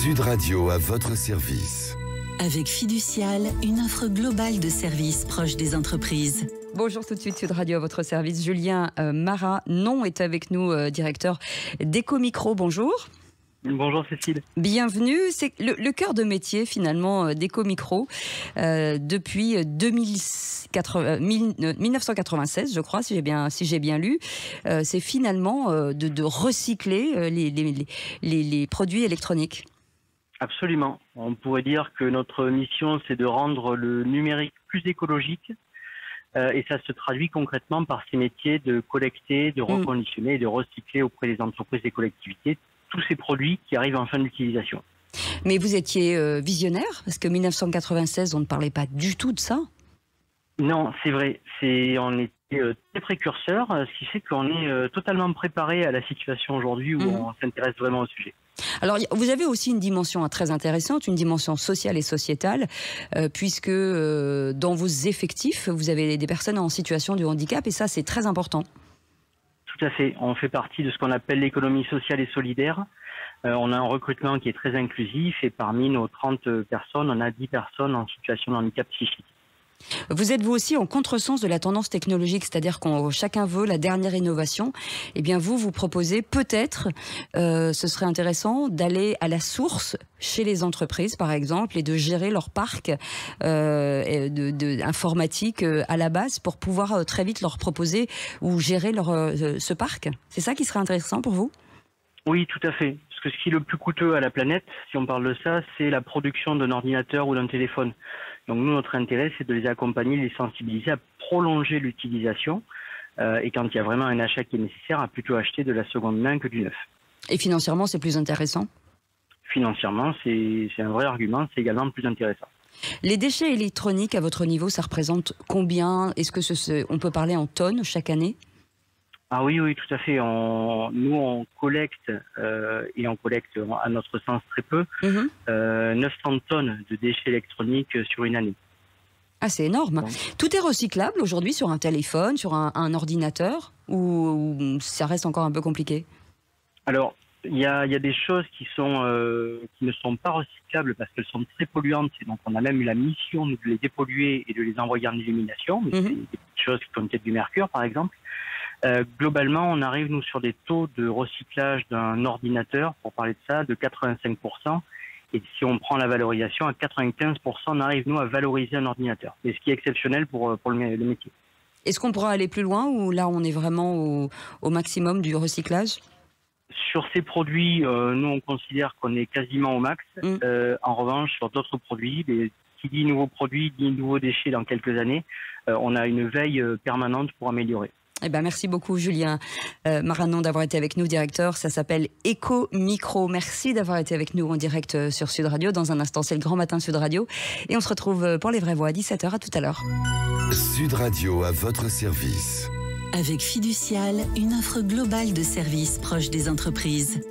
Sud Radio à votre service. Avec Fiducial, une offre globale de services proches des entreprises. Bonjour tout de suite, Sud Radio à votre service. Julien Maranon est avec nous, directeur d'Ecomicro. Bonjour. Bonjour Cécile. Bienvenue. C'est le cœur de métier finalement d'Ecomicro depuis 1996, je crois, si j'ai bien lu. C'est finalement de recycler les produits électroniques. Absolument. On pourrait dire que notre mission, c'est de rendre le numérique plus écologique. Et ça se traduit concrètement par ces métiers de collecter, de reconditionner et de recycler auprès des entreprises et collectivités tous ces produits qui arrivent en fin d'utilisation. Mais vous étiez visionnaire, parce que 1996, on ne parlait pas du tout de ça. Non, c'est vrai. On était très précurseurs, ce qui fait qu'on est totalement préparé à la situation aujourd'hui où on s'intéresse vraiment au sujet. Alors, vous avez aussi une dimension très intéressante, une dimension sociale et sociétale, puisque dans vos effectifs, vous avez des personnes en situation de handicap, et ça, c'est très important. Tout à fait. On fait partie de ce qu'on appelle l'économie sociale et solidaire. On a un recrutement qui est très inclusif, et parmi nos 30 personnes, on a 10 personnes en situation de handicap psychique. Vous êtes vous aussi en contresens de la tendance technologique, c'est-à-dire quand chacun veut la dernière innovation. Eh bien vous proposez peut-être, ce serait intéressant d'aller à la source chez les entreprises par exemple et de gérer leur parc informatique à la base pour pouvoir très vite leur proposer ou gérer ce parc. C'est ça qui serait intéressant pour vous ? Oui, tout à fait. Parce que ce qui est le plus coûteux à la planète, si on parle de ça, c'est la production d'un ordinateur ou d'un téléphone. Donc nous, notre intérêt, c'est de les accompagner, les sensibiliser à prolonger l'utilisation. Et quand il y a vraiment un achat qui est nécessaire, à plutôt acheter de la seconde main que du neuf. Et financièrement, c'est plus intéressant ? Financièrement, c'est un vrai argument, c'est également plus intéressant. Les déchets électroniques, à votre niveau, ça représente combien ? Est-ce que on peut parler en tonnes chaque année ? Ah oui, tout à fait. Nous, on collecte, et on collecte à notre sens très peu, 900 tonnes de déchets électroniques sur une année. Ah, c'est énorme. Donc, tout est recyclable aujourd'hui sur un téléphone, sur un ordinateur, ou ça reste encore un peu compliqué ? Alors, il y a des choses qui ne sont pas recyclables parce qu'elles sont très polluantes. Et donc, on a même eu la mission de les dépolluer et de les envoyer en élimination. Mais c'est des petites choses qui sont peut-être du mercure, par exemple. Globalement, on arrive, nous, sur des taux de recyclage d'un ordinateur, pour parler de ça, de 85%. Et si on prend la valorisation, à 95%, on arrive, nous, à valoriser un ordinateur. Et ce qui est exceptionnel pour le métier. Est-ce qu'on pourra aller plus loin ou là, on est vraiment au maximum du recyclage ? Sur ces produits, nous, on considère qu'on est quasiment au max. En revanche, sur d'autres produits, qui dit nouveaux produits, dit nouveaux déchets dans quelques années, on a une veille permanente pour améliorer. Eh ben, merci beaucoup Julien Maranon d'avoir été avec nous, directeur. Ça s'appelle Ecomicro. Merci d'avoir été avec nous en direct sur Sud Radio. Dans un instant, c'est le Grand Matin Sud Radio. Et on se retrouve pour les vraies voix à 17h. À tout à l'heure. Sud Radio à votre service. Avec Fiducial, une offre globale de services proches des entreprises.